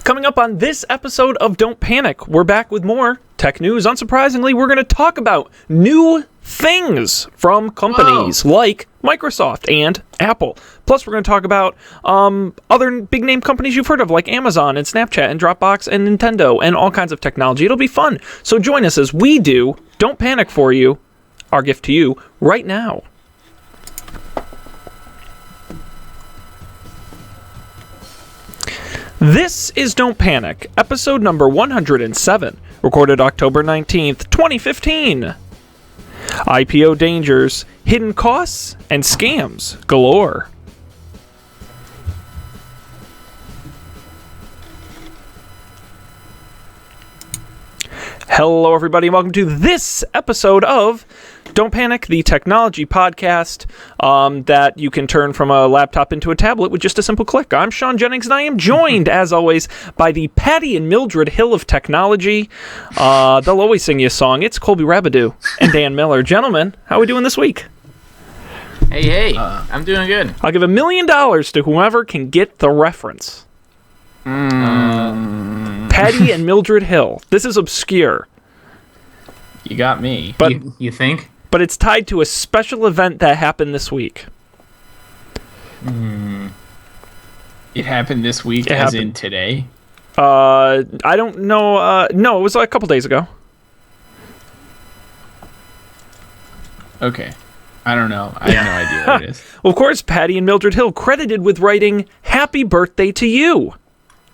Coming up on this episode of Don't Panic, we're back with more tech news. Unsurprisingly, we're going to talk about new things from companies like Microsoft and Apple. Plus, we're going to talk about other big-name companies you've heard of, like Amazon and Snapchat and Dropbox and Nintendo and all kinds of technology. It'll be fun. So join us as we do Don't Panic for you, our gift to you, right now. This is Don't Panic, episode number 107, recorded October 19th, 2015. IPO dangers, hidden costs, and scams galore. Hello, everybody, and welcome to this episode of Don't Panic, the technology podcast that you can turn from a laptop into a tablet with just a simple click. I'm Sean Jennings, and I am joined, as always, by the Patty and Mildred Hill of technology. They'll always sing you a song. It's Colby Rabidou and Dan Miller. Gentlemen, how are we doing this week? Hey, I'm doing good. I'll give $1 million to whoever can get the reference. Patty and Mildred Hill. This is obscure. You got me. But you think? But it's tied to a special event that happened this week. It happened this week, as in today? I don't know. No, it was like a couple days ago. Okay. I don't know. I have no idea what it is. Well, of course, Patty and Mildred Hill credited with writing Happy Birthday to You,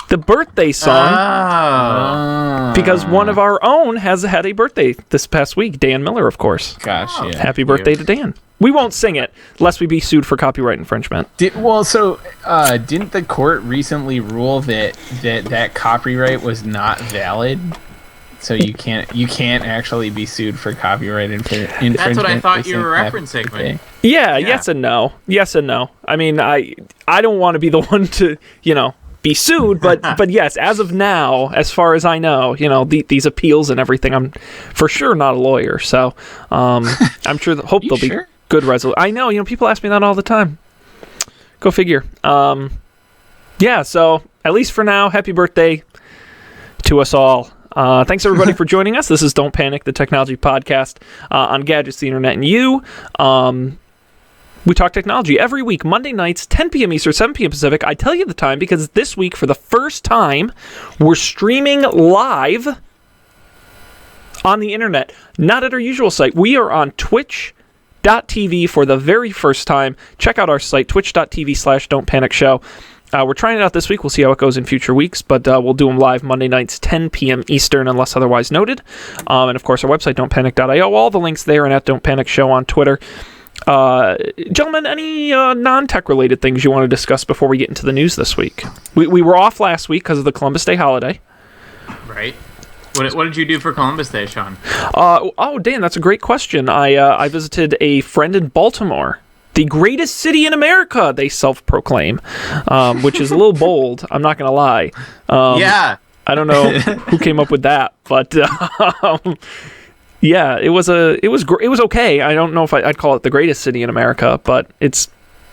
the birthday song, because one of our own has had a birthday this past week. Dan Miller, of course. Gosh, yeah. Happy birthday to Dan. We won't sing it, lest we be sued for copyright infringement. Didn't the court recently rule that copyright was not valid? So you can't actually be sued for copyright infringement. That's what I thought you were referencing. Right? Yeah, yes and no. Yes and no. I mean, I don't want to be the one to, be sued, but yes, as of now, as far as I know, these appeals and everything, I'm for sure not a lawyer, so I'm sure hope there'll be good resolution. I know, people ask me that all the time. Go figure. Yeah, so at least for now, happy birthday to us all. Thanks everybody for joining us. This is Don't Panic, the technology podcast on gadgets, the internet, and you. We talk technology every week, Monday nights, 10 p.m. Eastern, 7 p.m. Pacific. I tell you the time because this week, for the first time, we're streaming live on the internet, not at our usual site. We are on twitch.tv for the very first time. Check out our site, twitch.tv/Don't Panic Show. We're trying it out this week. We'll see how it goes in future weeks, but we'll do them live Monday nights, 10 p.m. Eastern, unless otherwise noted. And, of course, our website, don'tpanic.io. All the links there and at Don't Panic Show on Twitter. Gentlemen, any non-tech related things you want to discuss before we get into the news this week? We were off last week because of the Columbus Day holiday. Right. What did you do for Columbus Day, Sean? Dan, that's a great question. I visited a friend in Baltimore, the greatest city in America, they self-proclaim, which is a little bold. I'm not going to lie. Yeah. I don't know who came up with that, but yeah, it was okay. I don't know if I'd call it the greatest city in America, but it's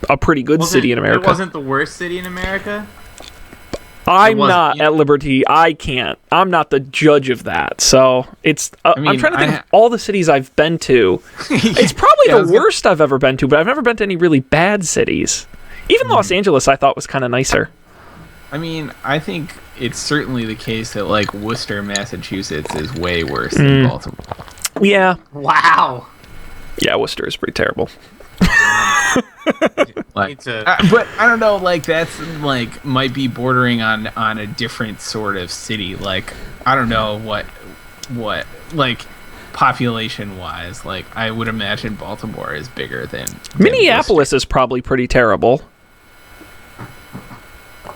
a pretty good city in America. It wasn't the worst city in America? I'm not at liberty. I can't. I'm not the judge of that. So it's. I'm trying to think of all the cities I've been to. It's probably the worst I've ever been to, but I've never been to any really bad cities. Even Los Angeles, I thought was kind of nicer. I mean, I think it's certainly the case that Worcester, Massachusetts, is way worse than Baltimore. Yeah. Wow. Yeah, Worcester is pretty terrible. But I don't know, that's might be bordering on a different sort of city. I don't know what population wise. I would imagine Baltimore is bigger than Minneapolis is probably pretty terrible.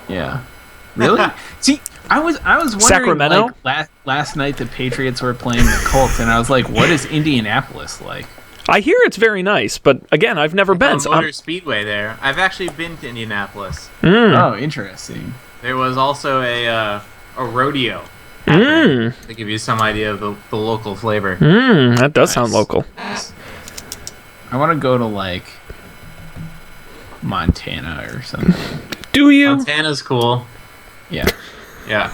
Yeah. Really? See, I was wondering, Sacramento? Last night the Patriots were playing the Colts, and I was like, what is Indianapolis like? I hear it's very nice, but again, I've never been. Motor Speedway there. I've actually been to Indianapolis. Oh, interesting. There was also a rodeo. To give you some idea of the local flavor. That does sound local. I want to go to Montana or something. Do you? Montana's cool. Yeah. Yeah.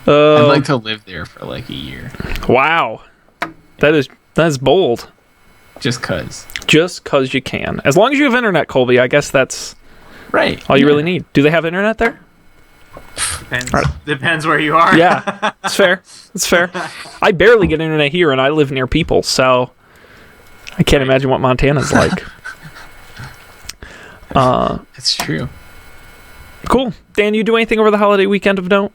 I'd like to live there for like a year. Wow. That is bold. Just cause. Just cause you can. As long as you have internet, Colby, I guess that's right. all you really need. Do they have internet there? Depends where you are. Yeah, it's fair. It's fair. I barely get internet here, and I live near people, so I can't imagine what Montana's like. That's true. Cool. Dan, you do anything over the holiday weekend of note?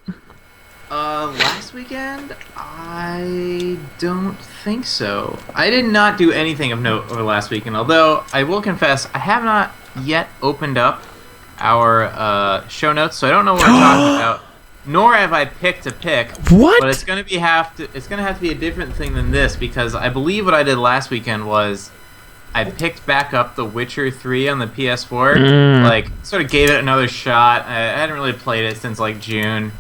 Last weekend, I don't think so. I did not do anything of note over last weekend, although I will confess I have not yet opened up our show notes, so I don't know what we're talking about. Nor have I picked a pick. What? But it's gonna have to be a different thing than this, because I believe what I did last weekend was I picked back up The Witcher 3 on the PS4. Like, sort of gave it another shot. I hadn't really played it since like June.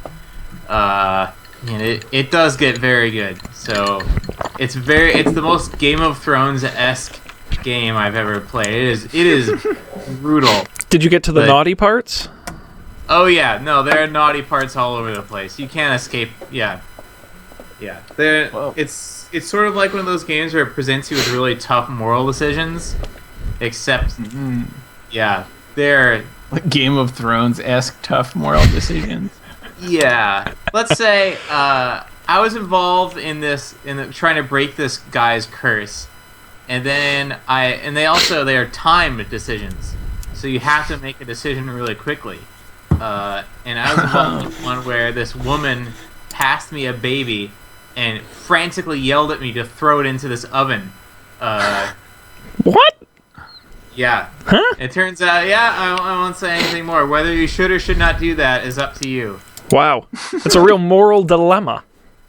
And it does get very good. So it's the most Game of Thrones-esque game I've ever played. It is brutal. Did you get to the naughty parts? Oh yeah, no, there are naughty parts all over the place. You can't escape. Yeah. It's sort of like one of those games where it presents you with really tough moral decisions, except they're like Game of Thrones-esque tough moral decisions. Yeah. Let's say I was involved in trying to break this guy's curse, and then they are timed decisions, so you have to make a decision really quickly. And I was involved in one where this woman passed me a baby and frantically yelled at me to throw it into this oven. What? Yeah. Huh? It turns out, I won't say anything more. Whether you should or should not do that is up to you. Wow. It's a real moral dilemma.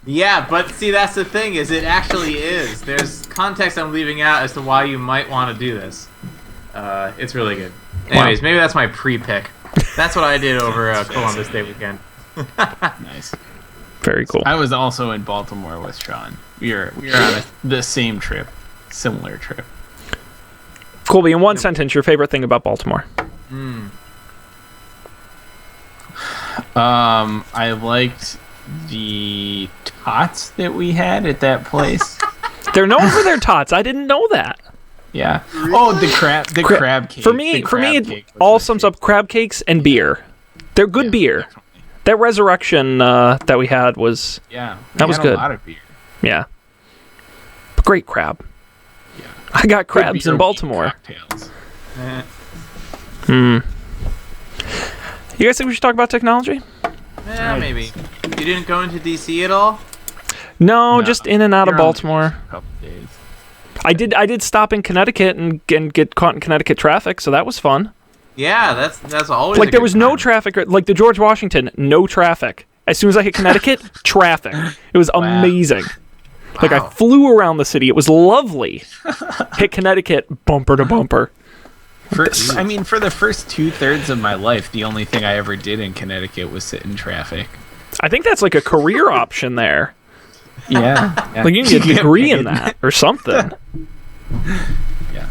Yeah, but see, that's the thing, is it actually is. There's context I'm leaving out as to why you might want to do this. It's really good. Anyways, maybe that's my pre-pick. That's what I did over Columbus Day weekend. Nice. Very cool. I was also in Baltimore with Sean. We were on the same trip, similar trip. Colby, in one sentence, your favorite thing about Baltimore? I liked the tots that we had at that place. They're known for their tots. I didn't know that. Yeah. Oh, the crab cake. For me, it all sums up crab cakes and beer. They're good beer. Definitely. That resurrection that we had was that was good. A lot of beer. Yeah. Great crab. Yeah. I got crabs in Baltimore. Cocktails. You guys think we should talk about technology? Yeah, maybe. You didn't go into DC at all? No, just in and out of Baltimore. A couple days. I did stop in Connecticut and get caught in Connecticut traffic, so that was fun. Yeah, that's always like there was no traffic, like the George Washington, no traffic. As soon as I hit Connecticut, traffic. It was amazing. Like I flew around the city. It was lovely. Hit Connecticut, bumper to bumper. For the first 2/3 of my life, the only thing I ever did in Connecticut was sit in traffic. I think that's like a career option there. Yeah. Like you can get a degree in that or something. Yeah.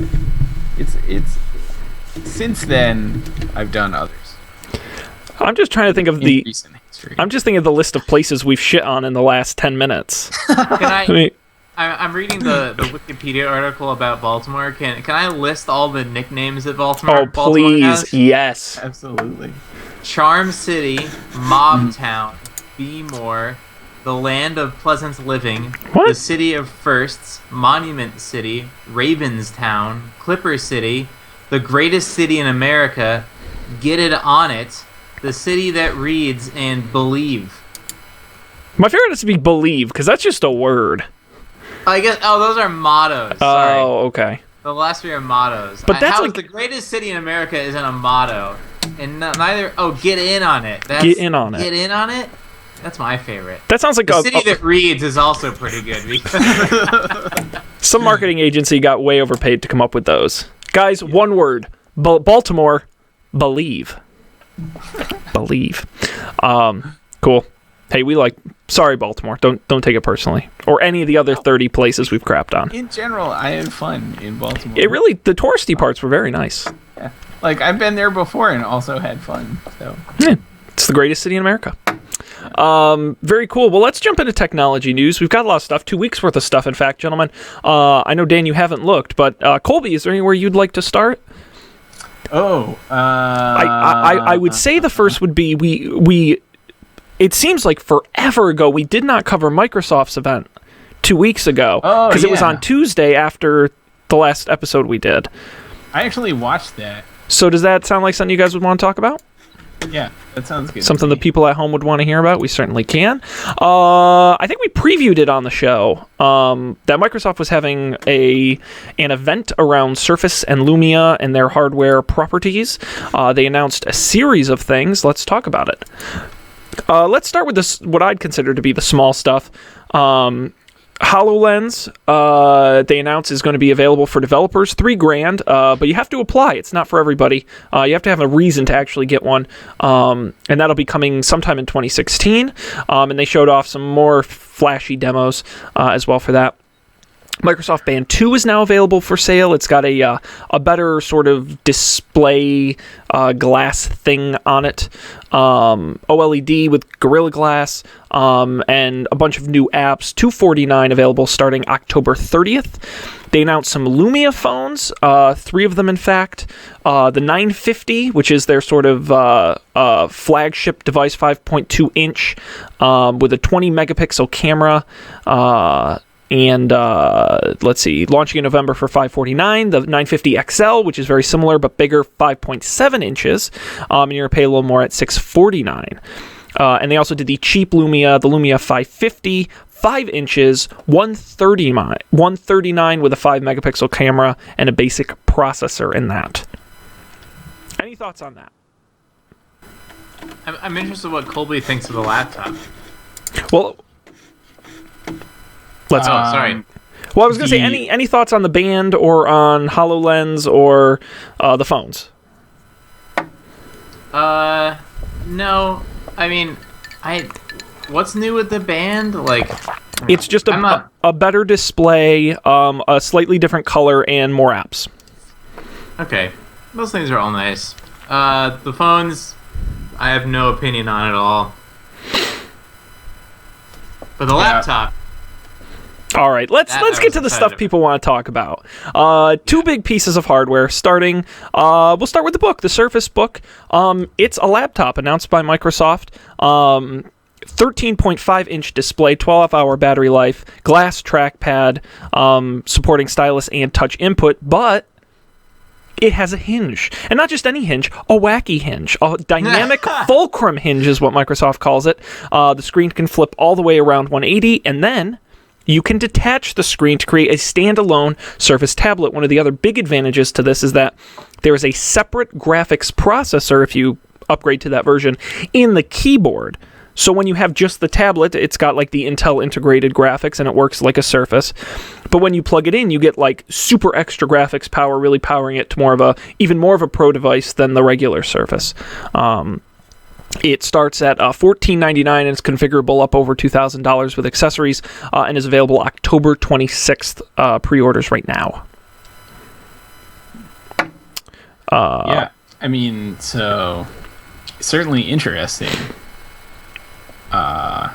It's since then I've done others. I'm just trying to think of recent history. I'm just thinking of the list of places we've shit on in the last 10 minutes. I'm reading the Wikipedia article about Baltimore. Can I list all the nicknames that Baltimore? Oh, please, has? yes. Absolutely. Charm City, Mob Town, Be More, the Land of Pleasant Living, What? the City of Firsts, Monument City, Ravenstown, Clipper City, the Greatest City in America, Get It On It, the City That Reads, and Believe. My favorite is to be believe, because that's just a word. I guess. Oh, those are mottos. Sorry. Oh, okay. The last three are mottos. But that's the greatest city in America isn't a motto, and neither. Oh, get in on it. Get in on it. Get in on it. That's my favorite. That sounds like the city that reads is also pretty good because some marketing agency got way overpaid to come up with those. Guys, one word: Baltimore. Believe. Believe. Cool. Hey, sorry, Baltimore. Don't take it personally. Or any of the other 30 places we've crapped on. In general, I had fun in Baltimore. The touristy parts were very nice. Yeah. Like, I've been there before and also had fun. So. Yeah. It's the greatest city in America. Very cool. Well, let's jump into technology news. We've got a lot of stuff, 2 weeks worth of stuff, in fact, gentlemen. I know, Dan, you haven't looked, but Colby, is there anywhere you'd like to start? I would say the first would be we. It seems like forever ago we did not cover Microsoft's event 2 weeks ago because it was on Tuesday after the last episode we did. I actually watched that. So does that sound like something you guys would want to talk about? Yeah, that sounds good. Something the people at home would want to hear about? We certainly can. I think we previewed it on the show that Microsoft was having an event around Surface and Lumia and their hardware properties. They announced a series of things. Let's talk about it. Let's start with this, what I'd consider to be the small stuff. HoloLens, they announced, is going to be available for developers, $3,000, but you have to apply. It's not for everybody. You have to have a reason to actually get one, and that'll be coming sometime in 2016. And they showed off some more flashy demos as well for that. Microsoft Band 2 is now available for sale. It's got a better sort of display glass thing on it. OLED with Gorilla Glass, and a bunch of new apps. $249 available starting October 30th. They announced some Lumia phones, 3 of them in fact. The 950, which is their sort of flagship device, 5.2 inch, with a 20 megapixel camera. And let's see, launching in November for $549. The 950 XL, which is very similar but bigger, 5.7 inches. And you're going to pay a little more at $649. And they also did the cheap Lumia, the Lumia 550, 5 inches, $139 with a 5 megapixel camera and a basic processor in that. Any thoughts on that? I'm interested what Colby thinks of the laptop. Well, let's. Sorry. Well, I was going to say, any thoughts on the Band or on HoloLens or the phones? No. I mean, what's new with the Band? Like, it's just a better display, a slightly different color, and more apps. Okay. Those things are all nice. The phones, I have no opinion on at all. But the laptop. All right, let's get to the stuff people want to talk about. 2 big pieces of hardware. Starting, we'll start with the book, the Surface Book. It's a laptop announced by Microsoft. 13.5-inch display, 12-hour battery life, glass trackpad, supporting stylus and touch input, but it has a hinge. And not just any hinge, a wacky hinge. A dynamic fulcrum hinge is what Microsoft calls it. The screen can flip all the way around 180, and then you can detach the screen to create a standalone Surface tablet. One of the other big advantages to this is that there is a separate graphics processor, if you upgrade to that version, in the keyboard. So when you have just the tablet, it's got like the Intel integrated graphics and it works like a Surface. But when you plug it in, you get like super extra graphics power, really powering it to even more of a pro device than the regular Surface. It starts at $14.99 and it's configurable up over $2,000 with accessories, and is available October 26th. Pre-orders right now. Yeah, I mean, so certainly interesting. I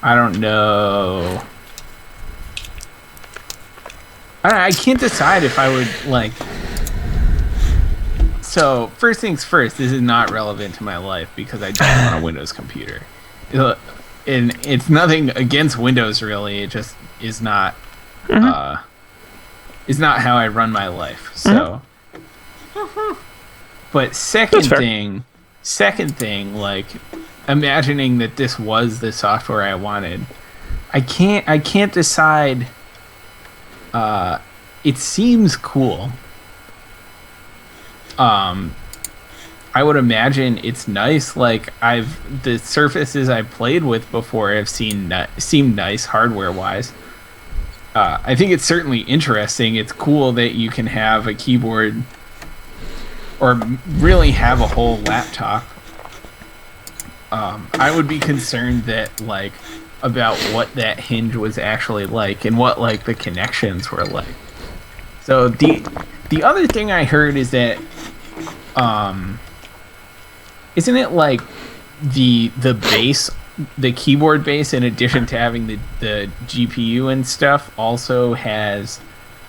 don't know. I can't decide if I would like. So, first things first, this is not relevant to my life because I don't want a Windows computer. And it's nothing against Windows, really. It just is not is not how I run my life. So, but second thing, like imagining that this was the software I wanted, I can't decide. It seems cool. I would imagine it's nice. Like the Surfaces I've played with before have seemed nice hardware wise. I think it's certainly interesting. It's cool that you can have a keyboard or really have a whole laptop. I would be concerned that like about what that hinge was actually like and what like the connections were like. So the other thing I heard is that isn't it like the base, the keyboard base, in addition to having the GPU and stuff, also has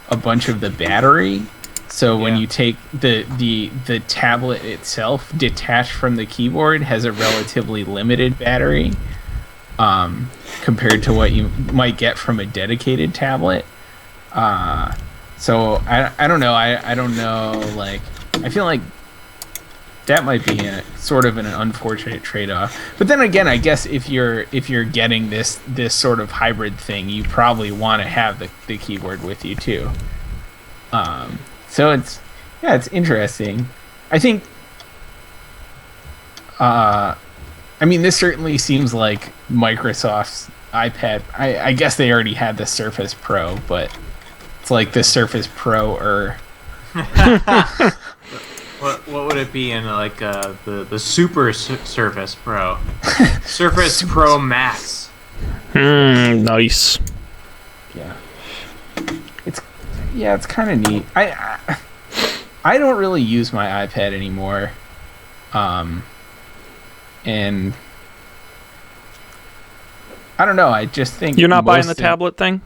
a bunch of the battery. So when you take the tablet itself detached from the keyboard, has a relatively limited battery compared to what you might get from a dedicated tablet. So I don't know. I don't know. Like, I feel like that might be sort of an unfortunate trade-off. But then again, I guess if you're getting this sort of hybrid thing, you probably want to have the keyboard with you too. So it's interesting. I think. I mean, this certainly seems like Microsoft's iPad. I guess they already had the Surface Pro, but it's like the Surface Pro What would it be in like the Super Surface Pro, Surface Pro Max? Nice. Yeah. It's kind of neat. I don't really use my iPad anymore, and I don't know. I just think You're not buying the tablet thing?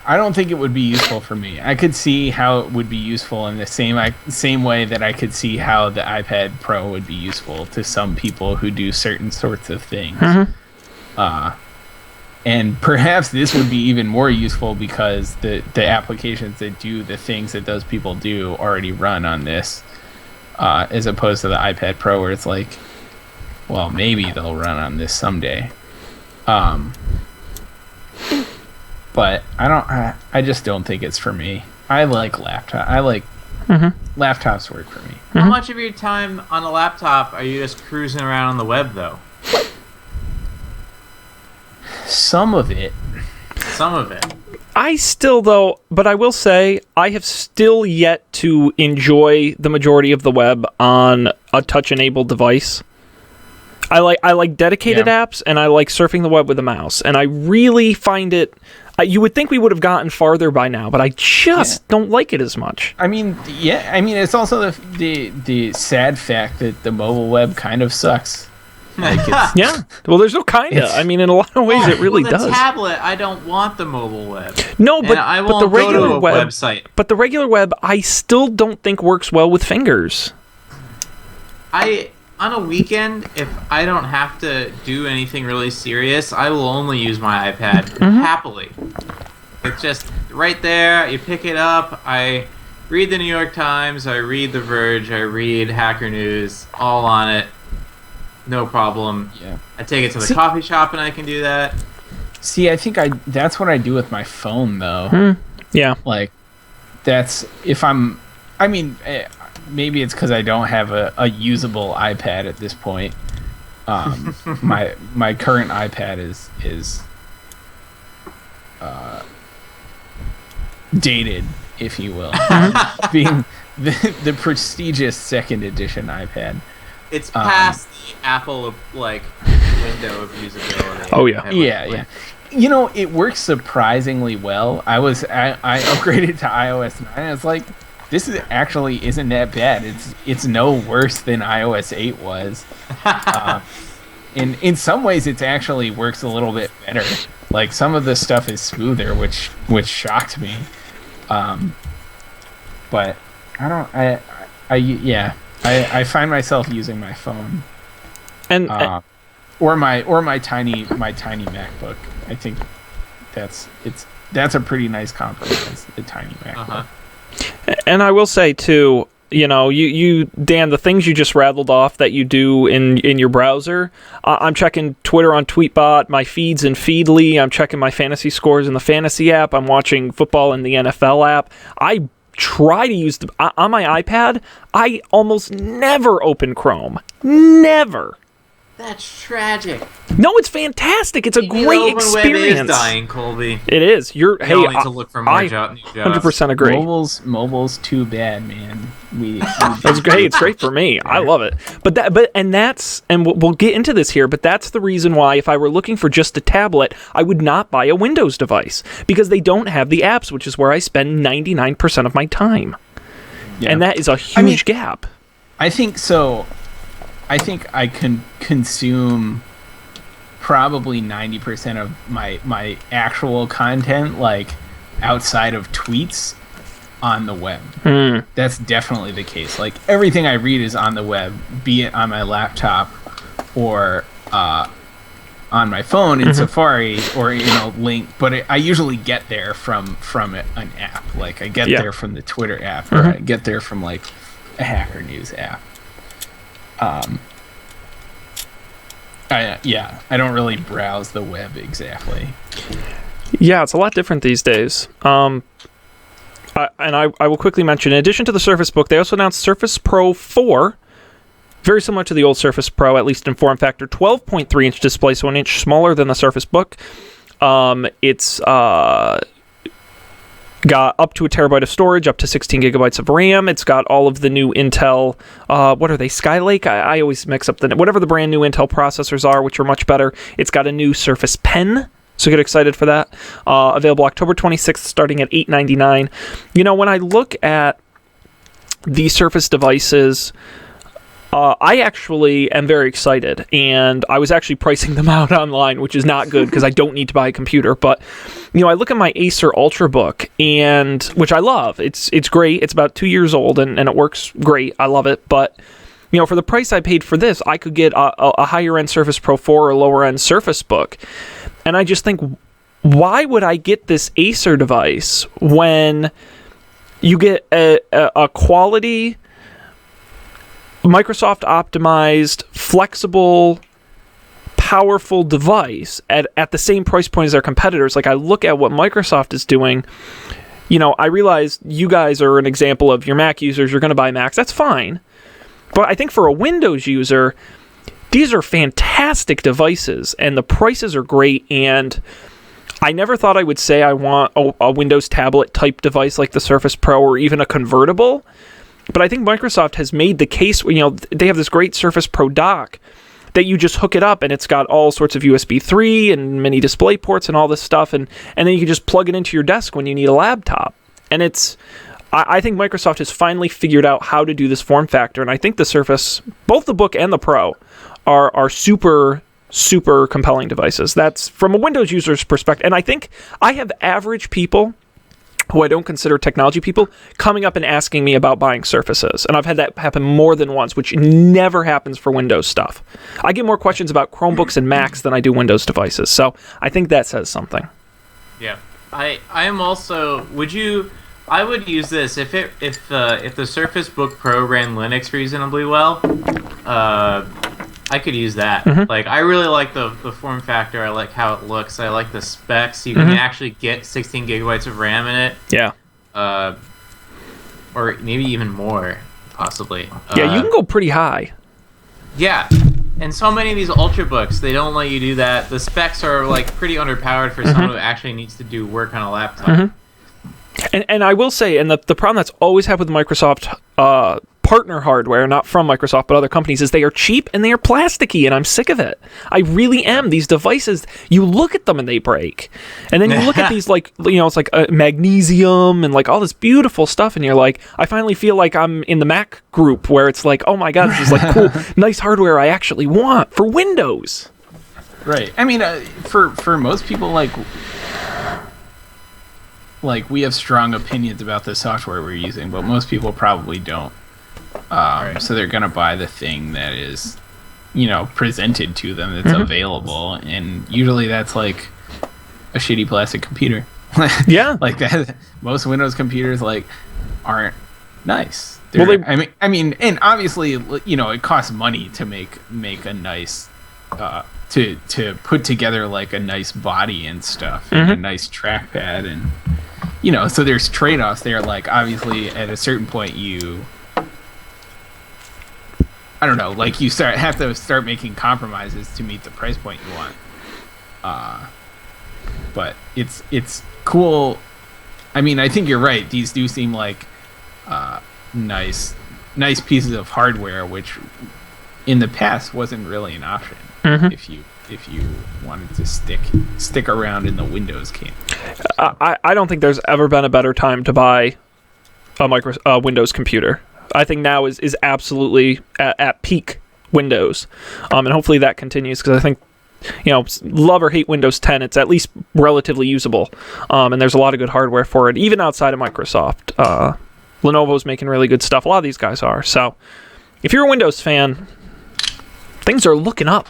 I don't think it would be useful for me. I could see how it would be useful in the same way that I could see how the iPad Pro would be useful to some people who do certain sorts of things. And perhaps this would be even more useful because the applications that do the things that those people do already run on this, as opposed to the iPad Pro, where it's like, well, maybe they'll run on this someday. But I just don't think it's for me. I like laptop. Laptops work for me. How much of your time on a laptop are you just cruising around on the web, though? Some of it. I still, though, but I will say, I have still yet to enjoy the majority of the web on a touch-enabled device. I like dedicated apps, and I like surfing the web with a mouse, and I really find it. You would think we would have gotten farther by now, but I just don't like it as much. I mean, it's also the sad fact that the mobile web kind of sucks. Like yeah. Well, there's no kinda. I mean, in a lot of ways, it really does. The tablet, I don't want the mobile web. No, but I won't but the regular go to a website. But the regular web, I still don't think works well with fingers. On a weekend, if I don't have to do anything really serious, I will only use my iPad happily. It's just right there. You pick it up. I read the New York Times. I read The Verge. I read Hacker News. All on it. No problem. Yeah. I take it to the coffee shop and I can do that. See, I think that's what I do with my phone, though. Yeah. Like, that's if I'm. I mean. Maybe it's because I don't have a usable iPad at this point. My current iPad is dated, if you will, being the prestigious second edition iPad. It's past the Apple window of usability. Oh yeah, yeah. You know, it works surprisingly well. I upgraded to iOS 9. It's like, this isn't that bad. It's no worse than iOS 8 was. In some ways, it actually works a little bit better. Like, some of the stuff is smoother, which shocked me. But I find myself using my phone, and or my tiny MacBook. I think that's a pretty nice compromise. The tiny MacBook. And I will say too, you Dan, the things you just rattled off that you do in your browser. I'm checking Twitter on Tweetbot, my feeds in Feedly. I'm checking my fantasy scores in the fantasy app. I'm watching football in the NFL app. I try to use on my iPad. I almost never open Chrome. Never. That's tragic. No, it's fantastic. It's a great experience. The web is dying, Colby. It is. We all need to look for more new jobs. 100% agree. Mobile's too bad, man. That's great. It's great for me. I love it. And we'll get into this here. But that's the reason why, if I were looking for just a tablet, I would not buy a Windows device, because they don't have the apps, which is where I spend 99% of my time, and that is a huge gap. I think so. I think I can consume probably 90% of my actual content, like outside of tweets, on the web. That's definitely the case. Like everything I read is on the web, be it on my laptop or on my phone in Safari or link. But I usually get there from an app. Like I get there from the Twitter app, or I get there from like a Hacker News app. I don't really browse the web exactly. Yeah, it's a lot different these days. I will quickly mention, in addition to the Surface Book, they also announced Surface Pro 4, very similar to the old Surface Pro, at least in form factor, 12.3-inch display, so an inch smaller than the Surface Book. It's got up to a terabyte of storage, up to 16 gigabytes of RAM. It's got all of the new Intel, what are they, Skylake? I always mix up whatever the brand new Intel processors are, which are much better. It's got a new Surface Pen, so get excited for that. Available October 26th, starting at $899. When I look at the Surface devices, I actually am very excited, and I was actually pricing them out online, which is not good because I don't need to buy a computer. But I look at my Acer Ultrabook, and which I love. It's great. It's about 2 years old, and it works great. I love it. But for the price I paid for this, I could get a higher end Surface Pro 4 or lower end Surface Book, and I just think, why would I get this Acer device when you get a quality, Microsoft optimized, flexible, powerful device at the same price point as their competitors? Like, I look at what Microsoft is doing. I realize you guys are an example of your Mac users. You're going to buy Macs. That's fine. But I think for a Windows user, these are fantastic devices, and the prices are great. And I never thought I would say I want a Windows tablet type device like the Surface Pro or even a convertible. But I think Microsoft has made the case, they have this great Surface Pro dock that you just hook it up, and it's got all sorts of USB 3 and mini display ports and all this stuff, and then you can just plug it into your desk when you need a laptop. And I think Microsoft has finally figured out how to do this form factor, and I think the Surface, both the Book and the Pro, are super, super compelling devices. That's from a Windows user's perspective. And I think I have average people who I don't consider technology people coming up and asking me about buying Surfaces. And I've had that happen more than once, which never happens for Windows stuff. I get more questions about Chromebooks and Macs than I do Windows devices. So I think that says something. Yeah. I am also, I would use this if the Surface Book Pro ran Linux reasonably well. I could use that. Like, I really like the form factor. I like how it looks. I like the specs. You can actually get 16 gigabytes of RAM in it. Yeah. Or maybe even more, possibly. Yeah, you can go pretty high. Yeah. And so many of these Ultrabooks, they don't let you do that. The specs are like pretty underpowered for someone who actually needs to do work on a laptop. And I will say, and the problem that's always had with Microsoft partner hardware, not from Microsoft, but other companies, is they are cheap and they are plasticky, and I'm sick of it. I really am. These devices, you look at them and they break. And then you look at these, like, it's like magnesium and like all this beautiful stuff, and you're like, I finally feel like I'm in the Mac group where it's like, oh my God, this is like cool, nice hardware I actually want for Windows. Right. I mean, for most people, like we have strong opinions about the software we're using, but most people probably don't. So they're gonna buy the thing that is, presented to them, that's available, and usually that's like a shitty plastic computer. Yeah, like that. Most Windows computers aren't nice. I mean, and obviously, it costs money to make a nice, to put together like a nice body and stuff, and a nice trackpad, and so there's trade-offs there. Like, obviously, at a certain point, I don't know, like, you have to start making compromises to meet the price point you want. But it's cool. I mean, I think you're right. These do seem like nice pieces of hardware, which in the past wasn't really an option if you wanted to stick around in the Windows camp. I don't think there's ever been a better time to buy a Windows computer. I think now is absolutely at peak Windows, and hopefully that continues, because I think, love or hate Windows 10, it's at least relatively usable, and there's a lot of good hardware for it, even outside of Microsoft. Lenovo's making really good stuff. A lot of these guys are. So if you're a Windows fan, things are looking up.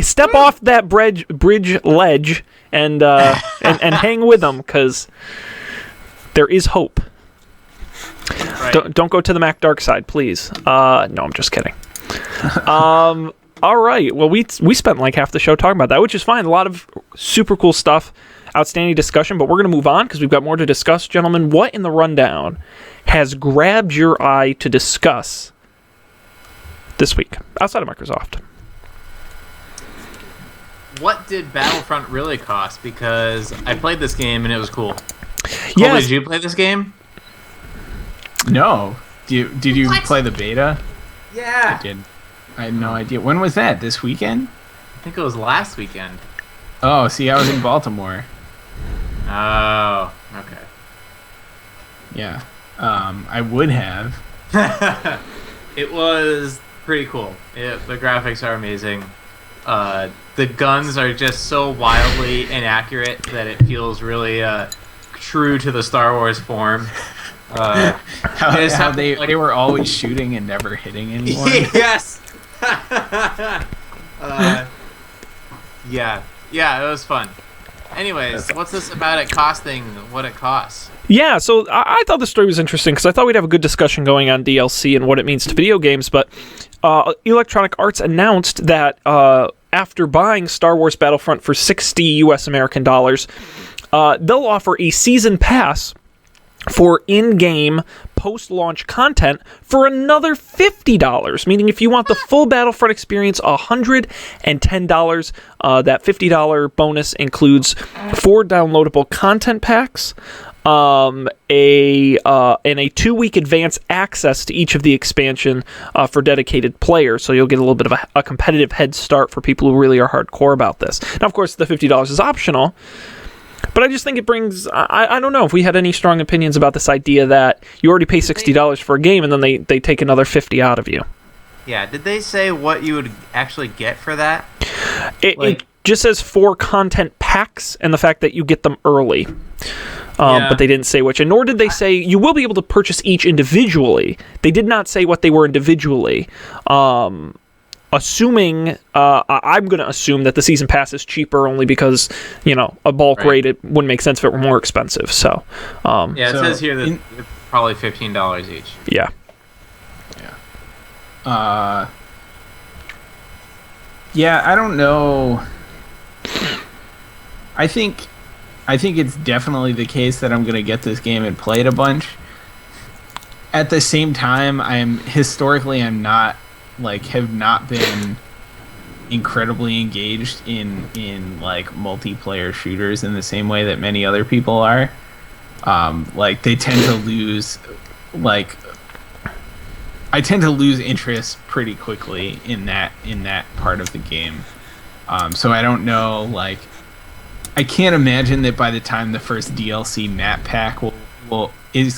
Step off that bridge ledge and hang with them, because there is hope. Right. Don't go to the Mac dark side, please. No, I'm just kidding. All right. Well, we spent like half the show talking about that, which is fine. A lot of super cool stuff, outstanding discussion, but we're going to move on because we've got more to discuss. Gentlemen, what in the rundown has grabbed your eye to discuss this week outside of Microsoft? What did Battlefront really cost? Because I played this game and it was cool. Yes. Cole, did you play this game? No. Did you What? play the beta? Yeah. I did. I had no idea. When was that? This weekend? I think it was last weekend. Oh, see, I was in Baltimore. Oh, okay. Yeah. I would have. It was pretty cool. The graphics are amazing. The guns are just so wildly inaccurate that it feels really true to the Star Wars form. How they were always shooting and never hitting anyone. Yes. Yeah, it was fun. Anyways, what's this about it costing what it costs? Yeah, so I thought the story was interesting because I thought we'd have a good discussion going on DLC and what it means to video games, but Electronic Arts announced that after buying Star Wars Battlefront for $60 US American dollars, they'll offer a season pass for in-game post-launch content for another $50, meaning if you want the full Battlefront experience, $110. That $50 bonus includes 4 downloadable content packs, and a 2-week advance access to each of the expansion for dedicated players, so you'll get a little bit of a competitive head start for people who really are hardcore about this. Now, of course, the $50 is optional, but I just think it brings... I don't know if we had any strong opinions about this idea that you already pay $60 for a game and then they take another $50 out of you. Yeah, did they say what you would actually get for that? It just says 4 content packs and the fact that you get them early. But they didn't say which. And nor did they say you will be able to purchase each individually. They did not say what they were individually. I'm going to assume that the season pass is cheaper only because, a bulk rate, it wouldn't make sense if it were more expensive. So, it says here that it's probably $15 each. Yeah. Yeah, I don't know. I think it's definitely the case that I'm going to get this game and play it a bunch. At the same time, I'm not have not been incredibly engaged in multiplayer shooters in the same way that many other people are. They tend to lose I tend to lose interest pretty quickly in that part of the game. So I don't know, I can't imagine that by the time the first DLC map pack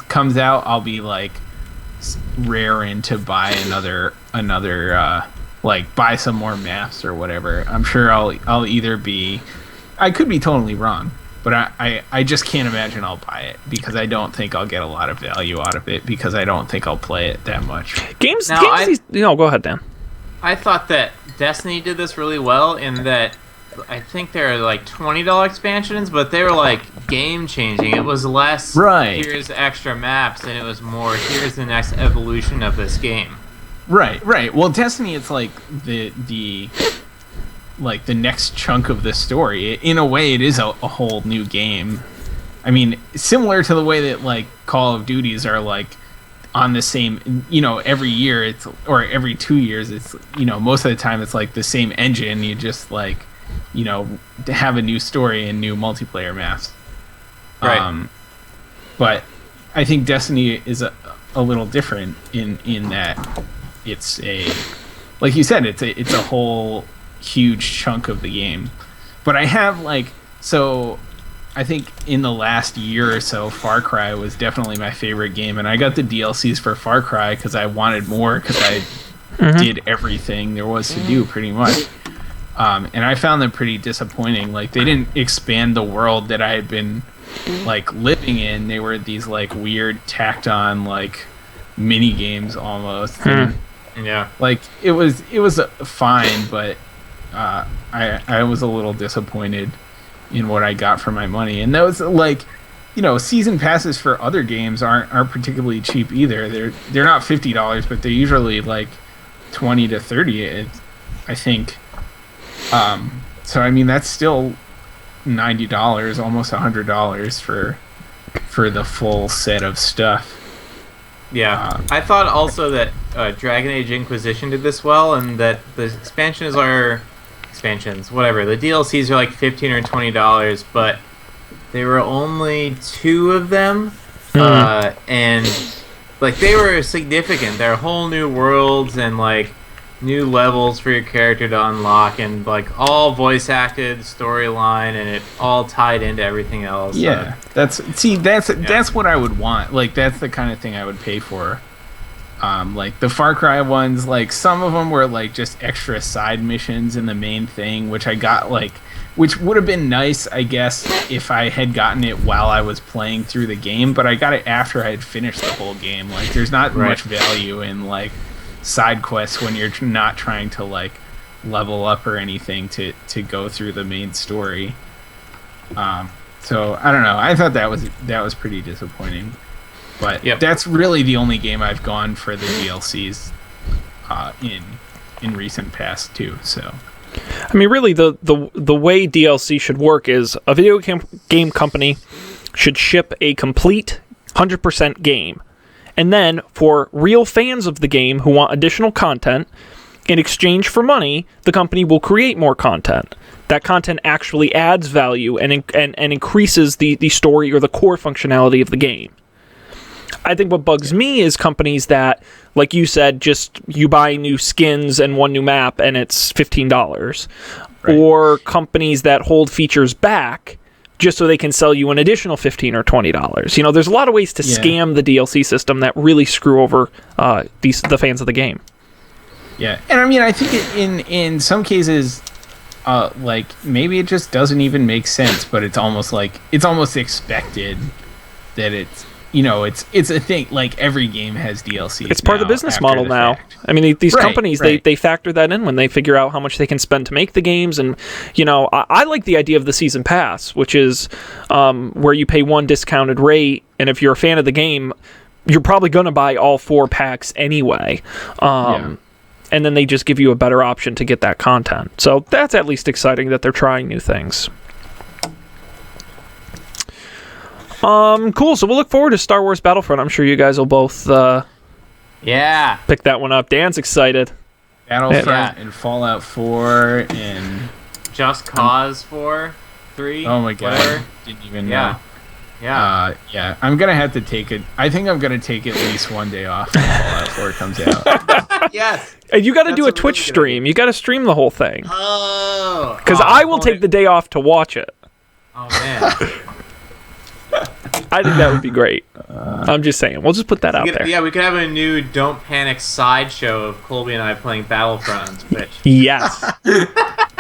comes out, I'll be raring to buy another buy some more maps or whatever. I'm sure I'll either be... I could be totally wrong, but I just can't imagine I'll buy it because I don't think I'll get a lot of value out of it because I don't think I'll play it that much. Go ahead, Dan. I thought that Destiny did this really well in that I think they're $20 expansions, but they were game changing. It was less here's extra maps and it was more here's the next evolution of this game. Right. Well, Destiny, it's the next chunk of the story. In a way, it is a whole new game. I mean, similar to the way that Call of Duties are on the same, every year or every 2 years, it's most of the time it's the same engine. You just to have a new story and new multiplayer maps. Right. But I think Destiny is a little different in that it's like you said, it's a whole huge chunk of the game. But I have I think in the last year or so, Far Cry was definitely my favorite game, and I got the DLCs for Far Cry because I wanted more, because I did everything there was to do pretty much. And I found them pretty disappointing. Like, they didn't expand the world that I had been like living in. They were these like weird tacked on like mini games almost. And, Yeah. like it was fine, but I was a little disappointed in what I got for my money. And those, like, you know, season passes for other games aren't particularly cheap either. They're not $50, but they're usually like $20 to $30, I think. So I mean, that's still $90, almost $100 for the full set of stuff. Yeah, I thought also that Dragon Age Inquisition did this well, and that the expansions, whatever. The DLCs are like $15 or $20, but there were only 2 of them, and like they were significant. They're whole new worlds and like new levels for your character to unlock, and like all voice acted storyline, and it all tied into everything else. Yeah, that's what I would want. Like, that's the kind of thing I would pay for. Like the Far Cry ones, like some of them were like just extra side missions in the main thing, which I got, like, which would have been nice, I guess, if I had gotten it while I was playing through the game, but I got it after I had finished the whole game. Like, there's not much value in like side quests when you're not trying to like level up or anything to go through the main story. So I don't know. I thought that was pretty disappointing. But that's really the only game I've gone for the DLCs in recent past too. So I mean, really, the way DLC should work is a video game company should ship a complete 100% game. And then, for real fans of the game who want additional content, in exchange for money, the company will create more content. That content actually adds value and increases the story or the core functionality of the game. I think what bugs me is companies that, like you said, just you buy new skins and one new map and it's $15. Right. Or companies that hold features back just so they can sell you an additional $15 or $20. You know, there's a lot of ways to scam the DLC system that really screw over the fans of the game. Yeah, and I mean, I think in some cases, like, maybe it just doesn't even make sense, but it's almost expected that it's, you know, it's a thing. Like, every game has DLC. It's part of the business model now. I mean, these companies, they factor that in when they figure out how much they can spend to make the games. And, you know, I like the idea of the season pass, which is where you pay one discounted rate, and if you're a fan of the game, you're probably going to buy all 4 packs anyway. And then they just give you a better option to get that content. So that's at least exciting that they're trying new things. Cool. So we'll look forward to Star Wars Battlefront. I'm sure you guys will both pick that one up. Dan's excited. Battlefront and Fallout 4 and Just Cause 4, 3. Oh my god. Whatever. Didn't even know. Yeah. I'm going to have to take it. I think I'm going to take at least one day off when Fallout 4 comes out. Yes. And you got to do a Twitch stream. You got to stream the whole thing. Oh. Because I will take the day off to watch it. Oh, man. I think that would be great. I'm just saying. We'll just put that out there. Yeah, we could have a new Don't Panic sideshow of Colby and I playing Battlefront on Twitch. Yes.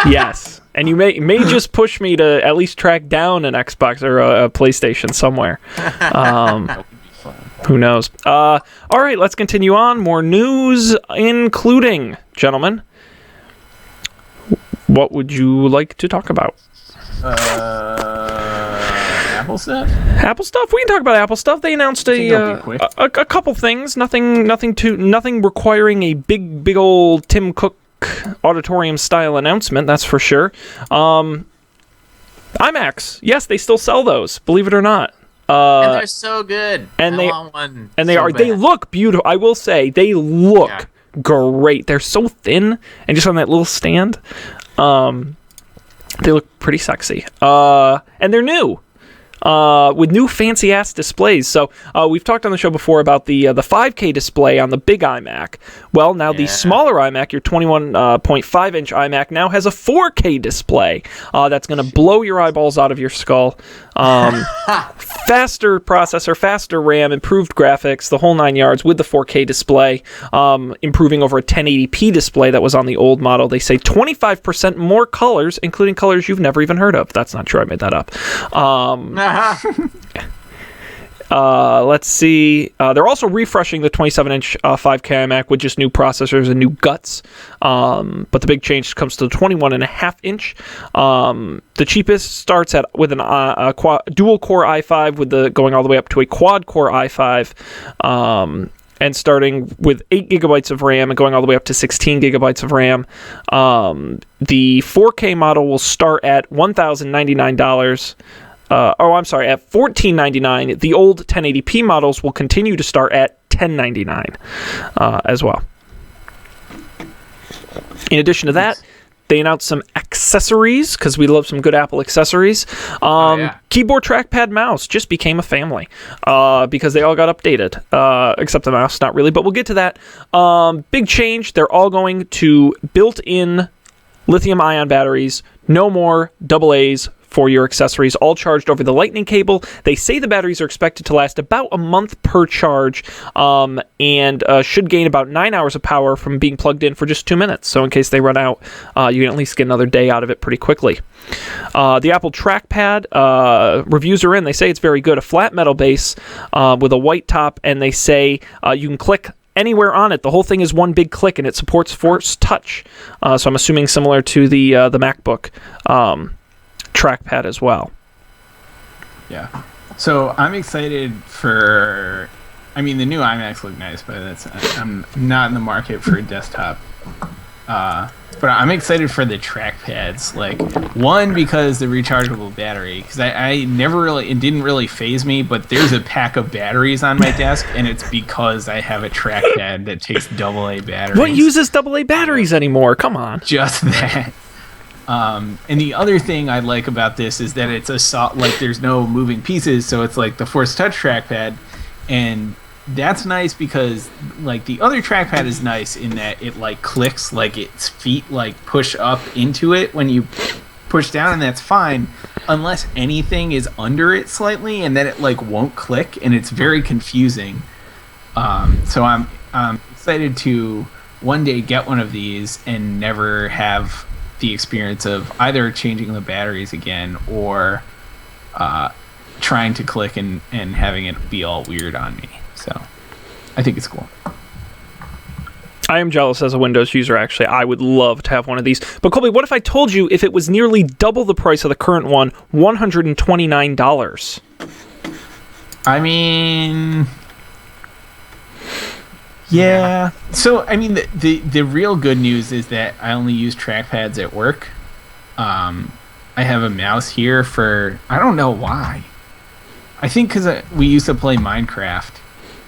Yes. And you may just push me to at least track down an Xbox or a PlayStation somewhere. Who knows? All right, let's continue on. More news, including, gentlemen, what would you like to talk about? Apple stuff? Apple stuff? We can talk about Apple stuff. They announced a couple things. Nothing requiring a big old Tim Cook auditorium style announcement. That's for sure. iMacs. Yes, they still sell those. Believe it or not. And they're so good. And they look beautiful. I will say they look great. They're so thin and just on that little stand. They look pretty sexy. And they're new. with new fancy-ass displays. So we've talked on the show before about the 5K display on the big iMac. Well, now the smaller iMac, your 21.5-inch iMac, now has a 4K display. That's going to blow your eyeballs out of your skull. Faster processor, faster RAM, improved graphics, the whole 9 yards with the 4K display, improving over a 1080p display that was on the old model. They say 25% more colors, including colors you've never even heard of. That's not true. I made that up. Let's see. They're also refreshing the 27-inch 5K iMac with just new processors and new guts. But the big change comes to the 21.5-inch. The cheapest starts with a dual-core i5 with going all the way up to a quad-core i5. And starting with 8 gigabytes of RAM and going all the way up to 16 gigabytes of RAM. The 4K model will start at $1,099. At $1,499. The old 1080p models will continue to start at $1,099 as well. In addition to that, they announced some accessories, because we love some good Apple accessories. Keyboard, trackpad, mouse just became a family because they all got updated, except the mouse, not really, but we'll get to that. Big change, they're all going to built-in lithium-ion batteries, no more AA's for your accessories, all charged over the Lightning cable. They say the batteries are expected to last about a month per charge and should gain about 9 hours of power from being plugged in for just 2 minutes. So in case they run out, you can at least get another day out of it pretty quickly. The Apple trackpad, reviews are in. They say it's very good. A flat metal base with a white top, and they say you can click anywhere on it. The whole thing is one big click, and it supports Force Touch. So I'm assuming similar to the MacBook trackpad as well. Yeah. So I'm excited for. I mean, the new iMacs look nice, but I'm not in the market for a desktop. But I'm excited for the trackpads. Like, one, because the rechargeable battery, because I never really, it didn't really faze me, but there's a pack of batteries on my desk, and it's because I have a trackpad that takes AA batteries. What uses AA batteries anymore? Come on. Just that. And the other thing I like about this is that it's there's no moving pieces, so it's like the Force Touch trackpad, and that's nice because like the other trackpad is nice in that it like clicks, like its feet like push up into it when you push down, and that's fine unless anything is under it slightly, and then it like won't click, and it's very confusing. So I'm excited to one day get one of these and never have the experience of either changing the batteries again or trying to click and having it be all weird on me. So I think it's cool. I am jealous as a Windows user, actually. I would love to have one of these. But Colby, what if I told you if it was nearly double the price of the current one, $129? I mean, yeah. So, I mean, the real good news is that I only use trackpads at work. I have a mouse here for, I don't know why. I think because we used to play Minecraft,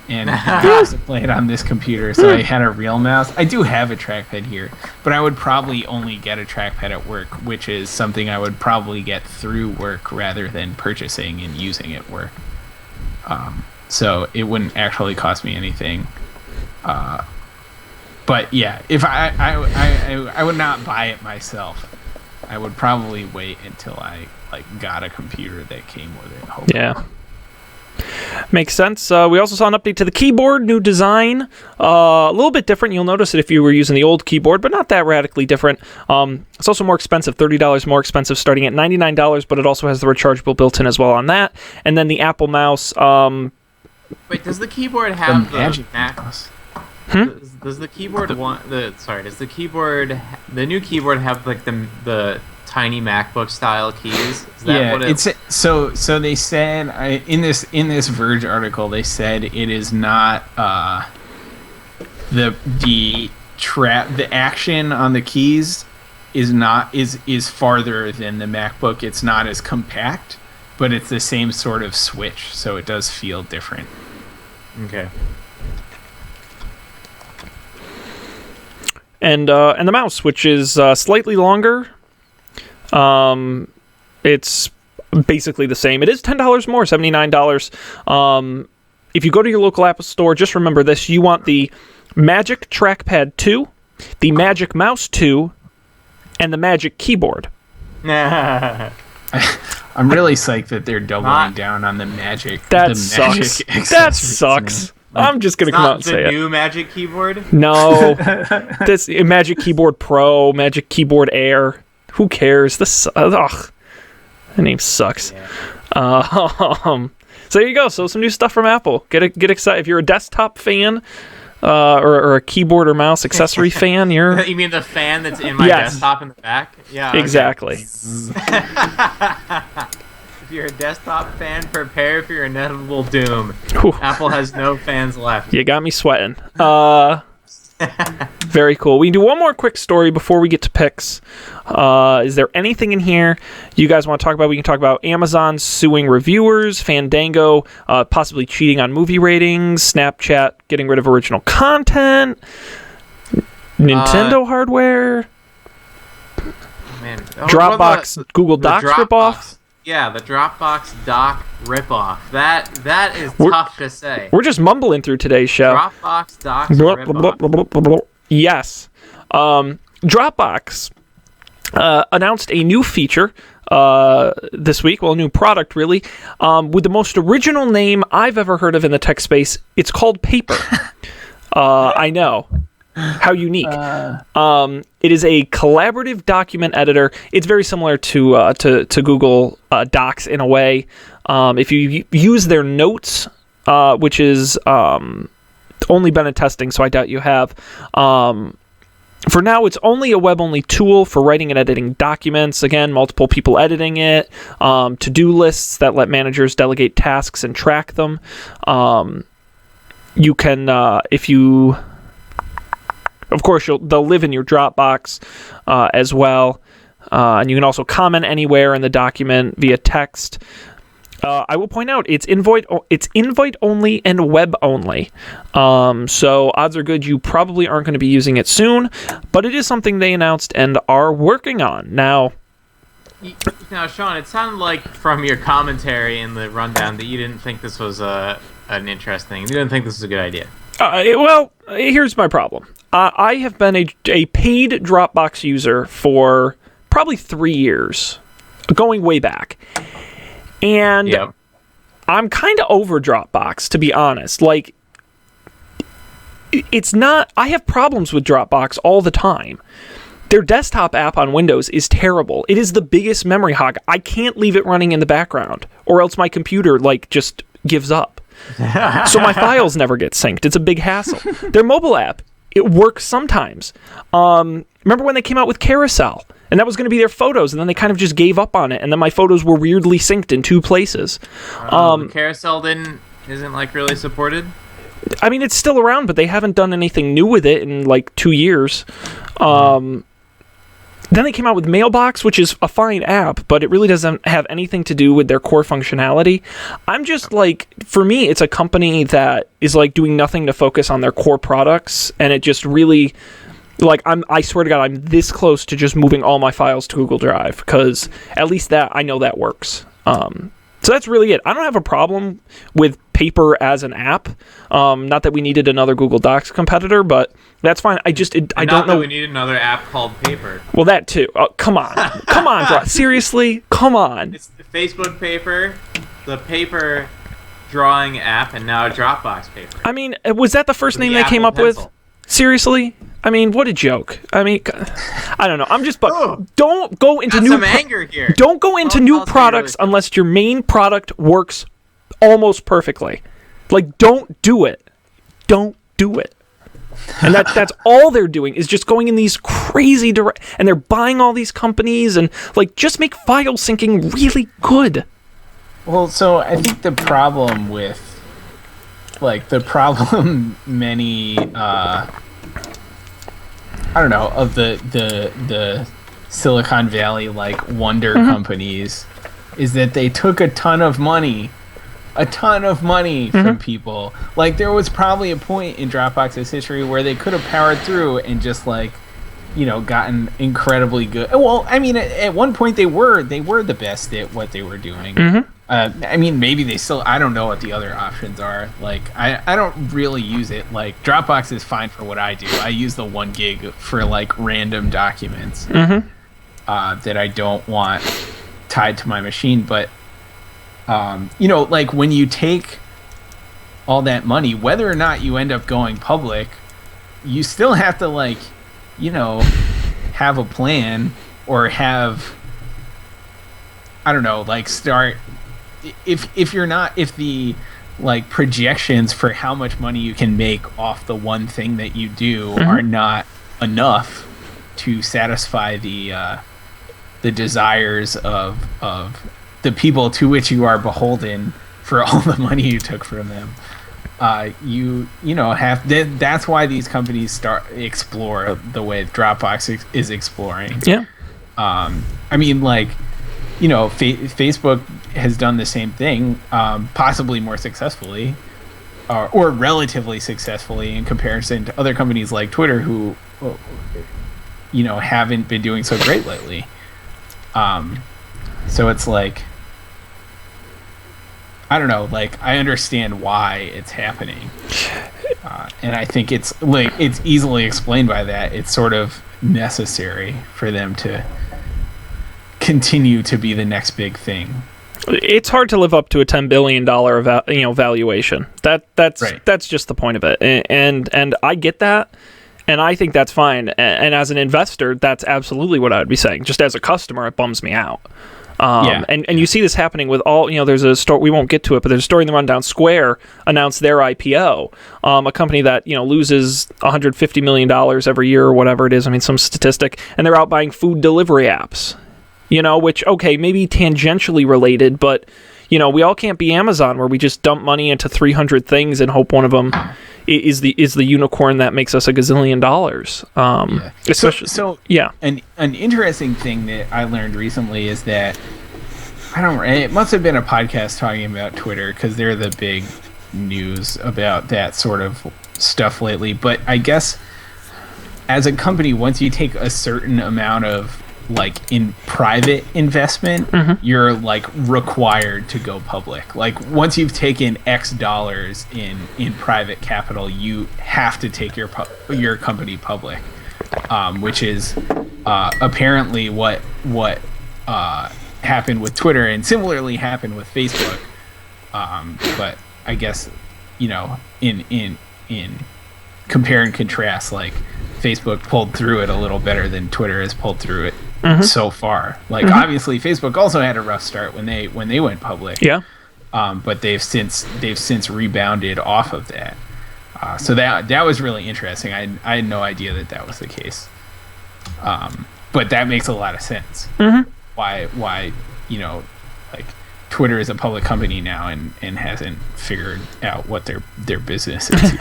and I used to play it on this computer, so I had a real mouse. I do have a trackpad here, but I would probably only get a trackpad at work, which is something I would probably get through work rather than purchasing and using at work. So it wouldn't actually cost me anything. But yeah, if I would not buy it myself. I would probably wait until I got a computer that came with it. Hopefully. Yeah. Makes sense. We also saw an update to the keyboard, new design, a little bit different. You'll notice it if you were using the old keyboard, but not that radically different. It's also more expensive, $30 more expensive, starting at $99, but it also has the rechargeable built-in as well on that. And then the Apple mouse. Wait, does the keyboard have the Max? Does the keyboard the new keyboard have like the tiny MacBook style keys? Is that what it's so they said in this Verge article they said it is not the action on the keys is farther than the MacBook. It's not as compact, but it's the same sort of switch, so it does feel different. Okay. And the mouse, which is slightly longer. It's basically the same. It is $10 more, $79. If you go to your local Apple store, just remember this. You want the Magic Trackpad 2, the Magic Mouse 2, and the Magic Keyboard. I'm really psyched that they're doubling down on the Magic. That sucks. That sucks. I'm just going to come out and say it. The new Magic Keyboard? No. This Magic Keyboard Pro, Magic Keyboard Air. Who cares? The name sucks. Yeah. So there you go. So some new stuff from Apple. Get excited. If you're a desktop fan or a keyboard or mouse accessory fan, you're... You mean the fan that's in my desktop in the back? Yeah. Okay. Exactly. If you're a desktop fan, prepare for your inevitable doom. Whew. Apple has no fans left. You got me sweating. Very cool. We can do one more quick story before we get to picks. Is there anything in here you guys want to talk about? We can talk about Amazon suing reviewers, Fandango possibly cheating on movie ratings, Snapchat getting rid of original content, Nintendo hardware, Dropbox, Google Docs ripoff. Yeah, the Dropbox dock ripoff. That is tough to say. We're just mumbling through today's show. Dropbox docs ripoff. Yes. Dropbox announced a new feature this week. Well, a new product, really, with the most original name I've ever heard of in the tech space. It's called Paper. I know. How unique. It is a collaborative document editor. It's very similar to Google Docs in a way. If you use their Notes, which is only been in testing, so I doubt you have. For now, it's only a web-only tool for writing and editing documents. Again, multiple people editing it. To-do lists that let managers delegate tasks and track them. You can, if you... Of course, they'll live in your Dropbox as well. And you can also comment anywhere in the document via text. I will point out it's invite only and web only. So odds are good you probably aren't going to be using it soon, but it is something they announced and are working on. Now, Sean, it sounded like from your commentary in the rundown that you didn't think this was an interesting. You didn't think this was a good idea. Well, here's my problem. I have been a paid Dropbox user for probably 3 years, going way back. And I'm kind of over Dropbox, to be honest. Like, it's not... I have problems with Dropbox all the time. Their desktop app on Windows is terrible. It is the biggest memory hog. I can't leave it running in the background, or else my computer, just gives up. So my files never get synced. It's a big hassle. Their mobile app, it works sometimes. Remember when they came out with Carousel? And that was going to be their photos, and then they kind of just gave up on it, and then my photos were weirdly synced in 2 places. Carousel isn't really supported? I mean, it's still around, but they haven't done anything new with it in 2 years. Then they came out with Mailbox, which is a fine app, but it really doesn't have anything to do with their core functionality. I'm just for me, it's a company that is doing nothing to focus on their core products, and it just really, I swear to God, I'm this close to just moving all my files to Google Drive, because at least that, I know that works. So that's really it. I don't have a problem with Paper as an app. Not that we needed another Google Docs competitor, but that's fine. I don't know. We need another app called Paper. Well, that too. Come on, seriously, come on. It's the Facebook Paper, the Paper drawing app, and now Dropbox Paper. I mean, was that the first name they came up with? Seriously? I mean, what a joke. I mean, I don't know. I'm just, but don't go into some anger here. Don't go into new products unless your main product works almost perfectly. Don't do it. Don't do it. And that's all they're doing is just going in these crazy and they're buying all these companies and just make file syncing really good. Well, so I think the problem with many I don't know, of the Silicon Valley wonder companies is that they took a ton of money from people. There was probably a point in Dropbox's history where they could have powered through and just gotten incredibly good. Well, I mean, at one point they were the best at what they were doing. I mean, maybe they still. I don't know what the other options are. Like, I don't really use it. Like, Dropbox is fine for what I do. I use the 1 gig for like random documents that I don't want tied to my machine. But like when you take all that money, whether or not you end up going public, you still have to like, have a plan or have, I don't know, like start, if the like projections for how much money you can make off the one thing that you do are not enough to satisfy the desires of the people to which you are beholden for all the money you took from them. That's why these companies explore the way Dropbox is exploring. Yeah. I mean, like, Facebook has done the same thing, possibly more successfully, or relatively successfully in comparison to other companies like Twitter, who, haven't been doing so great lately. So it's like, I don't know, like, I understand why it's happening. And I think it's easily explained by that. It's sort of necessary for them to continue to be the next big thing. It's hard to live up to a $10 billion valuation. That's just the point of it. And I get that. And I think that's fine. And as an investor, that's absolutely what I would be saying. Just as a customer, it bums me out. And you see this happening with all, there's a story, we won't get to it, but there's a story in the rundown. Square announced their IPO, a company that, loses $150 million every year or whatever it is. I mean, some statistic, and they're out buying food delivery apps, which, okay, maybe tangentially related, but, we all can't be Amazon where we just dump money into 300 things and hope one of them is the unicorn that makes us $1 gazillion. Especially, An interesting thing that I learned recently is that it must have been a podcast talking about Twitter, because they're the big news about that sort of stuff lately. But I guess as a company, once you take a certain amount of like in private investment, you're like required to go public. Like once you've taken X dollars in private capital, you have to take your company public, which is apparently what happened with Twitter, and similarly happened with Facebook. But I guess in compare and contrast, like Facebook pulled through it a little better than Twitter has pulled through it so far. Like obviously Facebook also had a rough start when they went public. Yeah. But they've since rebounded off of that. So that was really interesting. I had no idea that was the case. But that makes a lot of sense. Why like Twitter is a public company now and hasn't figured out what their business is.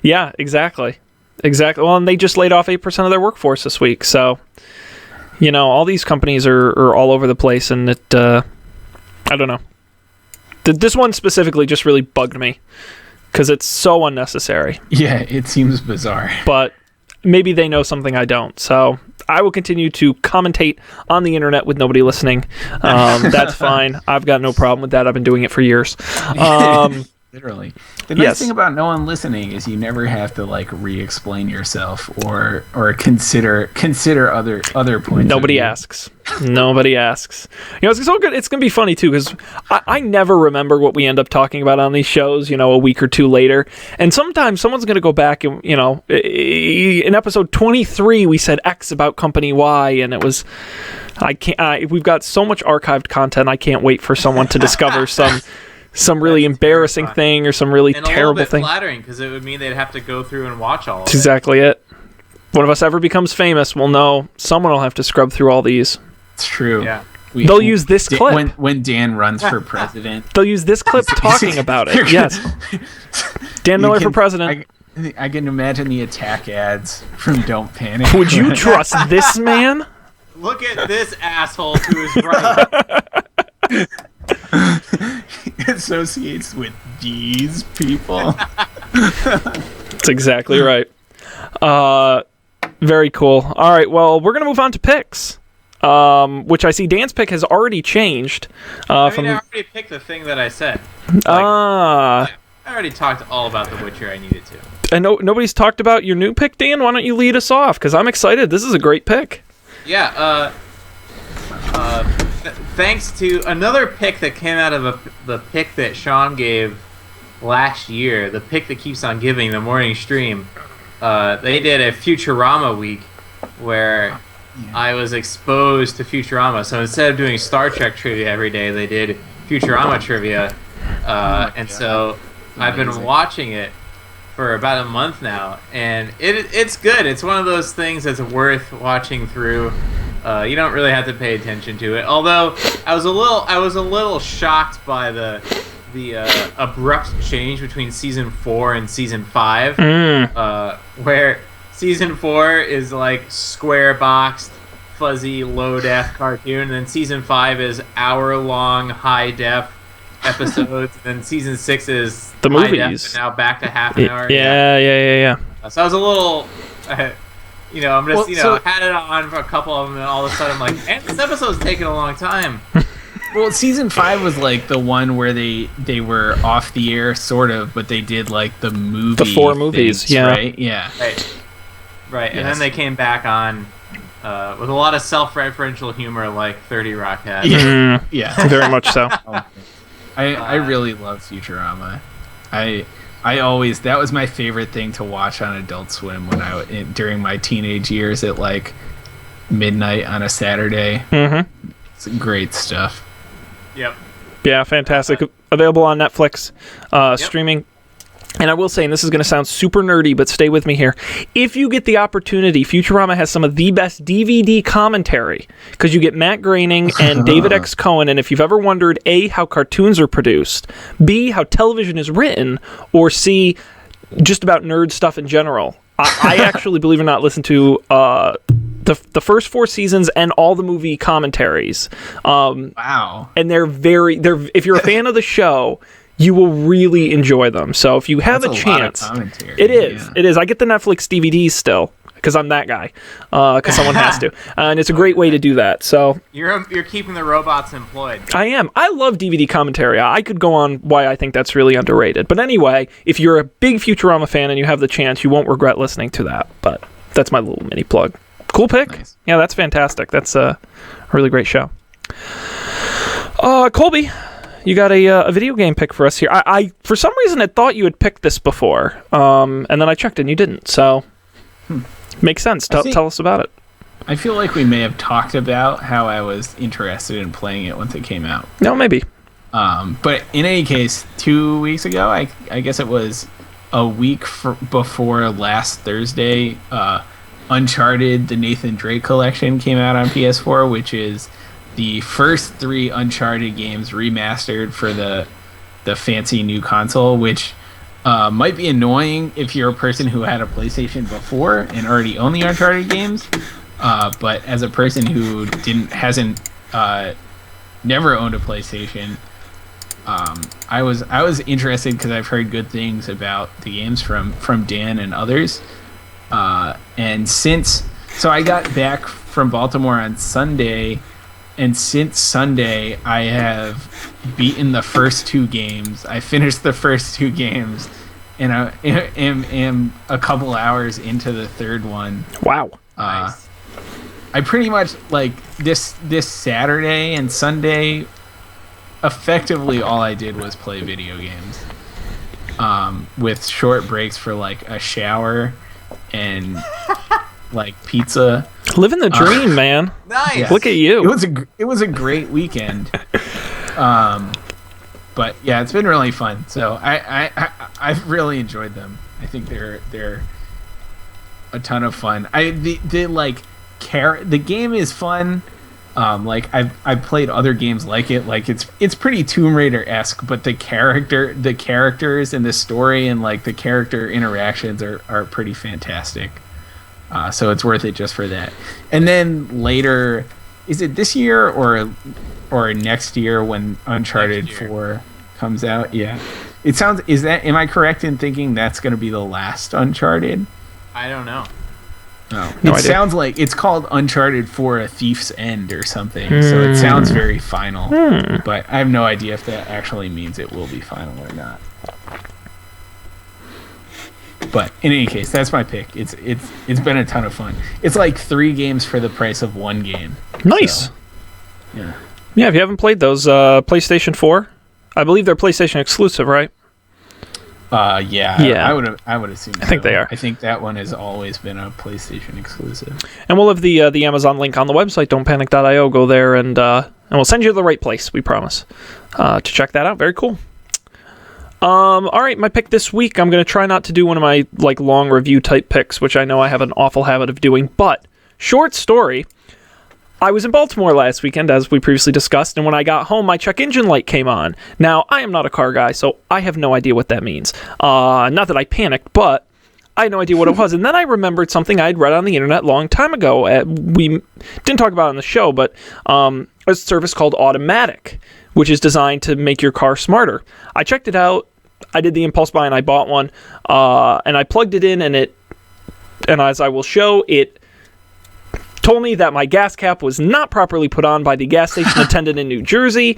Yeah, exactly. Well, and they just laid off 8% of their workforce this week. So, all these companies are all over the place, and it, I don't know. This one specifically just really bugged me because it's so unnecessary. Yeah, it seems bizarre. But maybe they know something I don't. So I will continue to commentate on the internet with nobody listening. That's fine. I've got no problem with that. I've been doing it for years. Literally. The nice thing about no one listening is you never have to like re-explain yourself or consider other points. Nobody asks. Nobody asks. It's so good. It's gonna be funny too because I never remember what we end up talking about on these shows. A week or two later, and sometimes someone's gonna go back and in episode 23 we said X about company Y, and it was we've got so much archived content. I can't wait for someone to discover some really embarrassing thing or some really terrible thing. Flattering because it would mean they'd have to go through and watch all of it. That's exactly it. One of us ever becomes famous, we'll know someone will have to scrub through all these. It's true. Yeah. They'll use this clip. When Dan runs for president. They'll use this clip talking about it. Yes. Dan Miller for president. I can imagine the attack ads from Don't Panic. Would you trust this man? Look at this asshole to his right. Associates with these people. That's exactly right. Very cool. All right, well, we're going to move on to picks, which I see Dan's pick has already changed. I already picked the thing that I said. I already talked all about The Witcher. I needed to. And nobody's talked about your new pick, Dan. Why don't you lead us off? Because I'm excited. This is a great pick. Yeah. Thanks to another pick that came out of the pick that Sean gave last year, the pick that keeps on giving, the morning stream. They did a Futurama week where I was exposed to Futurama. So instead of doing Star Trek trivia every day, they did Futurama trivia. So I've been watching it for about a month now, and it's good. It's one of those things that's worth watching through. You don't really have to pay attention to it. Although I was a little shocked by the abrupt change between season 4 and season 5, where season 4 is like square boxed, fuzzy, low def cartoon, and then season 5 is hour-long, high def episodes, and then season 6 is the high movies. def, and now back to half an hour. Yeah. So I was a little, I'm just, had it on for a couple of them, and all of a sudden I'm like, and this episode's taking a long time. Well, season 5 was like the one where they were off the air, sort of, but they did like the 4 movies, things, right? Yeah. Right. And then they came back on with a lot of self-referential humor, like 30 Rock had. Yeah. Very much so. I really love Futurama. I always, that was my favorite thing to watch on Adult Swim during my teenage years at like midnight on a Saturday. It's great stuff. Yep. Yeah, fantastic. Available on Netflix, streaming. And I will say, and this is going to sound super nerdy, but stay with me here. If you get the opportunity, Futurama has some of the best DVD commentary, because you get Matt Groening and David X. Cohen, and if you've ever wondered, A, how cartoons are produced, B, how television is written, or C, just about nerd stuff in general. I actually, believe it or not, listen to the first 4 seasons and all the movie commentaries. Wow. And they're if you're a fan of the show, you will really enjoy them. So if you have a chance, it is. I get the Netflix DVDs still because I'm that guy. Because someone has to, and it's a great way to do that. So you're keeping the robots employed. I am. I love DVD commentary. I could go on why I think that's really underrated. But anyway, if you're a big Futurama fan and you have the chance, you won't regret listening to that. But that's my little mini plug. Cool pick. Nice. Yeah, that's fantastic. That's a really great show. Colby, you got a video game pick for us here. I for some reason had thought you had picked this before, and then I checked and you didn't. So makes sense. Tell us about it. I feel like we may have talked about how I was interested in playing it once it came out. No, maybe. But in any case, 2 weeks ago, I guess it was a week before last Thursday, Uncharted, the Nathan Drake collection came out on PS4, which is the first 3 Uncharted games remastered for the fancy new console, which might be annoying if you're a person who had a PlayStation before and already owned the Uncharted games. But as a person who hasn't never owned a PlayStation, I was interested because I've heard good things about the games from Dan and others. And so I got back from Baltimore on Sunday, and since Sunday I have beaten the first 2 games. I finished the first 2 games, and I am a couple hours into the third one. Wow. Nice. I pretty much, like, this Saturday and Sunday, effectively all I did was play video games, with short breaks for like a shower and like pizza. Living the dream, man. Nice. Yes. Look at you. It was a great weekend. But yeah, it's been really fun. So I've really enjoyed them. I think they're a ton of fun. The game is fun. Like I've played other games like it. Like it's pretty Tomb Raider-esque, but the characters and the story and like the character interactions are pretty fantastic. So it's worth it just for that. And then later, is it this year or next year when Uncharted 4 comes out? Yeah. It sounds, am I correct in thinking that's going to be the last Uncharted? I don't know. Oh, No it idea. sounds like it's called Uncharted 4: A Thief's End or something. So it sounds very final. But I have no idea if that actually means it will be final or not. But in any case, that's my pick. It's been a ton of fun. It's like 3 games for the price of 1 game. Nice. So, yeah. Yeah, if you haven't played those, PlayStation 4, I believe they're PlayStation exclusive, right? Yeah. Yeah. I would assume. I think they are. I think that one has always been a PlayStation exclusive. And we'll have the Amazon link on the website, don'tpanic.io. Go there, and we'll send you to the right place, we promise, to check that out. Very cool. All right, my pick this week, I'm going to try not to do one of my long review type picks, which I know I have an awful habit of doing, but short story. I was in Baltimore last weekend, as we previously discussed, and when I got home, my check engine light came on. Now, I am not a car guy, so I have no idea what that means. Not that I panicked, but I had no idea what it was. And then I remembered something I had read on the internet a long time ago. We didn't talk about it on the show, but a service called Automatic, which is designed to make your car smarter. I checked it out. I did the impulse buy, and I bought one. And I plugged it in, and as I will show, it told me that my gas cap was not properly put on by the gas station attendant in New Jersey.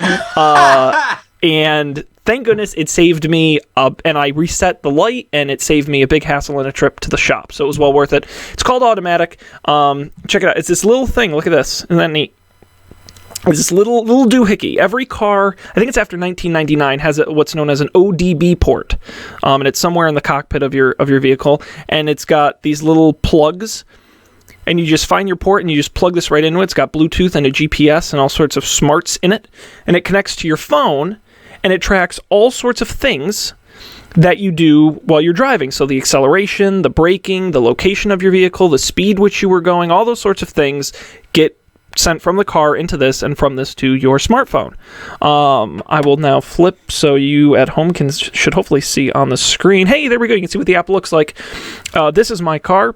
And thank goodness it saved me, and I reset the light, and it saved me a big hassle and a trip to the shop. So it was well worth it. It's called Automatic. Check it out. It's this little thing. Look at this. Isn't that neat? It's this little doohickey. Every car, I think it's after 1999, has what's known as an ODB port, and it's somewhere in the cockpit of your vehicle, and it's got these little plugs, and you just find your port and you just plug this right into it. It's got Bluetooth and a GPS and all sorts of smarts in it, and it connects to your phone, and it tracks all sorts of things that you do while you're driving. So the acceleration, the braking, the location of your vehicle, the speed which you were going, all those sorts of things get sent from the car into this, and from this to your smartphone. I will now flip so you at home should hopefully see on the screen. Hey, there we go. You can see what the app looks like. This is my car.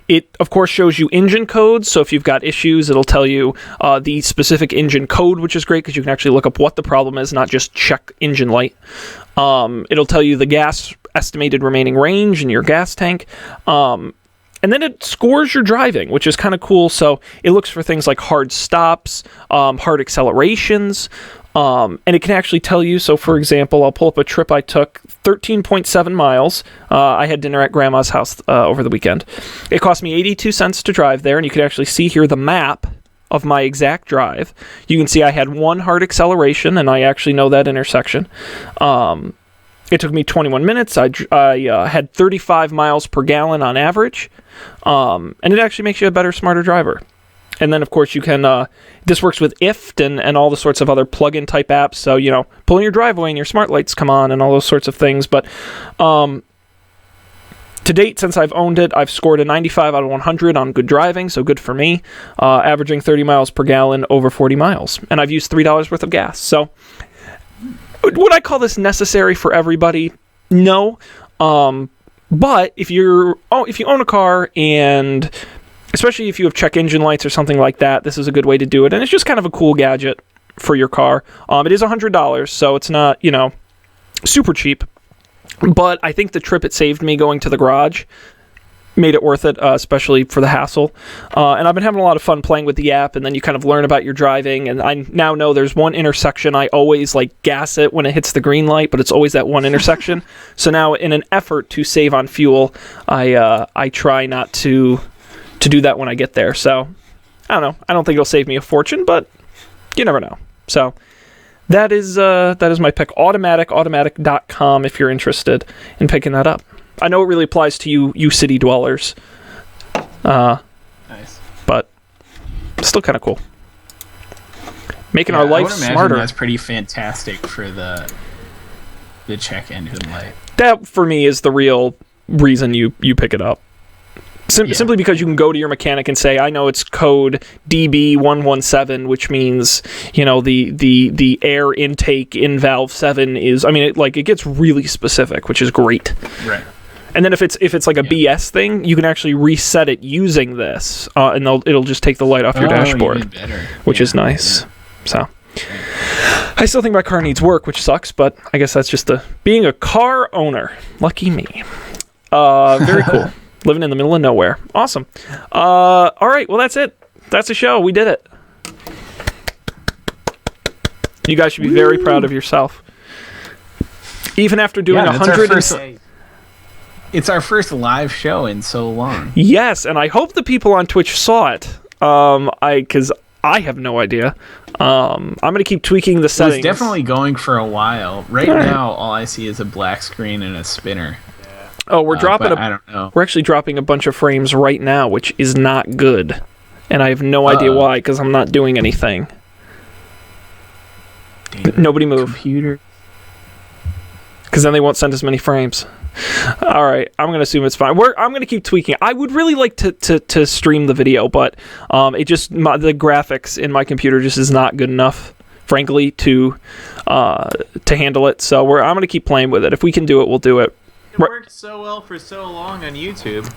It, of course, shows you engine codes, so if you've got issues, it'll tell you the specific engine code, which is great because you can actually look up what the problem is, not just check engine light. It'll tell you the gas estimated remaining range in your gas tank. And then it scores your driving, which is kind of cool. So it looks for things like hard stops, hard accelerations, and it can actually tell you. So, for example, I'll pull up a trip I took, 13.7 miles. I had dinner at Grandma's house over the weekend. It cost me 82 cents to drive there, and you can actually see here the map of my exact drive. You can see I had 1 hard acceleration, and I actually know that intersection. It took me 21 minutes. I had 35 miles per gallon on average, and it actually makes you a better, smarter driver. And then, of course, you can, this works with IFT and all the sorts of other plug-in type apps. So, pull in your driveway and your smart lights come on and all those sorts of things. But to date, since I've owned it, I've scored a 95 out of 100 on good driving, so good for me, averaging 30 miles per gallon over 40 miles. And I've used $3 worth of gas. So would I call this necessary for everybody? No. But if you own a car, and especially if you have check engine lights or something like that, this is a good way to do it. And it's just kind of a cool gadget for your car. It is $100, so it's not, super cheap. But I think the trip it saved me going to the garage made it worth it, especially for the hassle. And I've been having a lot of fun playing with the app, and then you kind of learn about your driving. And I now know there's one intersection I always gas it when it hits the green light, but it's always that one intersection. So now, in an effort to save on fuel, I try not to do that when I get there. So I don't know. I don't think it'll save me a fortune, but you never know. So that is my pick. Automatic.com if you're interested in picking that up. I know it really applies to you city dwellers. Nice. But still kind of cool. Making our life smarter. That's pretty fantastic for the check engine light. That, for me, is the real reason you pick it up. Simply because you can go to your mechanic and say, I know it's code DB117, which means, the air intake in valve 7 is, it gets really specific, which is great. Right. And then if it's like a BS thing, you can actually reset it using this, and it'll just take the light off your dashboard, even better. which is nice. Yeah. So I still think my car needs work, which sucks, but I guess that's just being a car owner. Lucky me. Very cool. living in the middle of nowhere. Awesome. All right, well, that's it. That's the show. We did it. You guys should be very proud of yourself. Even after doing 100... It's our first live show in so long. Yes, and I hope the people on Twitch saw it. Because I have no idea. I'm going to keep tweaking the settings. It's definitely going for a while. Right now, all I see is a black screen and a spinner. Yeah. Oh, we're dropping I don't know. We're actually dropping a bunch of frames right now, which is not good. And I have no idea why, because I'm not doing anything. Nobody move. Computer. Because then they won't send as many frames. All right, I'm going to assume it's fine. I'm going to keep tweaking. I would really like to stream the video, but the graphics in my computer just is not good enough, frankly, to handle it. So I'm going to keep playing with it. If we can do it, we'll do it. It worked so well for so long on YouTube.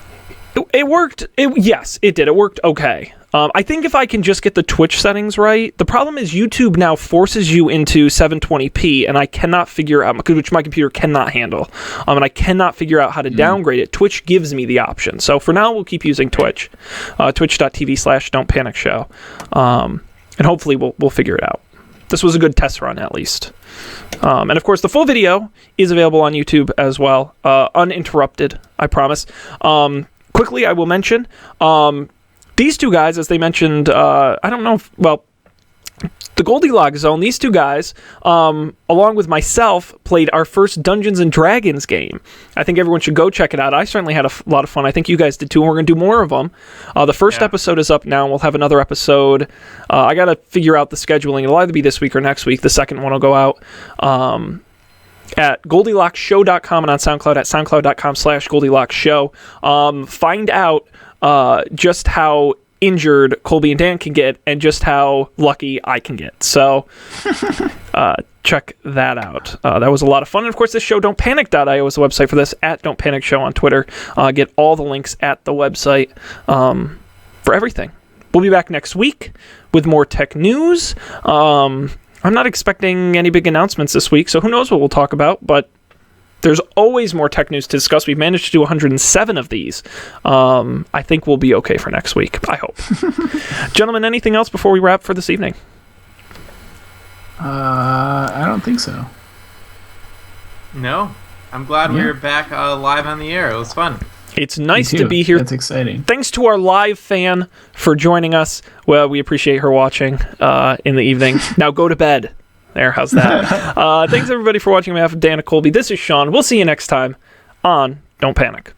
It worked. Yes, it did. It worked okay. I think if I can just get the Twitch settings right, the problem is YouTube now forces you into 720p, and I cannot figure out, which my computer cannot handle, and I cannot figure out how to downgrade it. Twitch gives me the option. So for now, we'll keep using Twitch, twitch.tv/don'tpanicshow, and hopefully we'll figure it out. This was a good test run, at least. And of course, the full video is available on YouTube as well, uninterrupted, I promise. Quickly, I will mention... these two guys, as they mentioned, I don't know the Goldilocks Zone, these two guys, along with myself, played our first Dungeons & Dragons game. I think everyone should go check it out. I certainly had a lot of fun. I think you guys did too, and we're going to do more of them. The first episode is up now, and we'll have another episode. I got to figure out the scheduling. It'll either be this week or next week. The second one will go out at GoldilocksShow.com and on SoundCloud at SoundCloud.com/GoldilocksShow. Find out just how injured Colby and Dan can get and just how lucky I can get. So check that out. That was a lot of fun. And of course, this show, don'tpanic.io, is the website for this, at Don't Panic Show on Twitter. Get all the links at the website for everything. We'll be back next week with more tech news. I'm not expecting any big announcements this week, so who knows what we'll talk about, but there's always more tech news to discuss. We've managed to do 107 of these. I think we'll be okay for next week. I hope. Gentlemen, anything else before we wrap for this evening? I don't think so. No. I'm glad we were back live on the air. It was fun. It's nice to be here. That's exciting. Thanks to our live fan for joining us. Well, we appreciate her watching in the evening. Now go to bed. There, how's that? Thanks, everybody, for watching. On behalf of Dan and Colby, this is Sean. We'll see you next time on Don't Panic.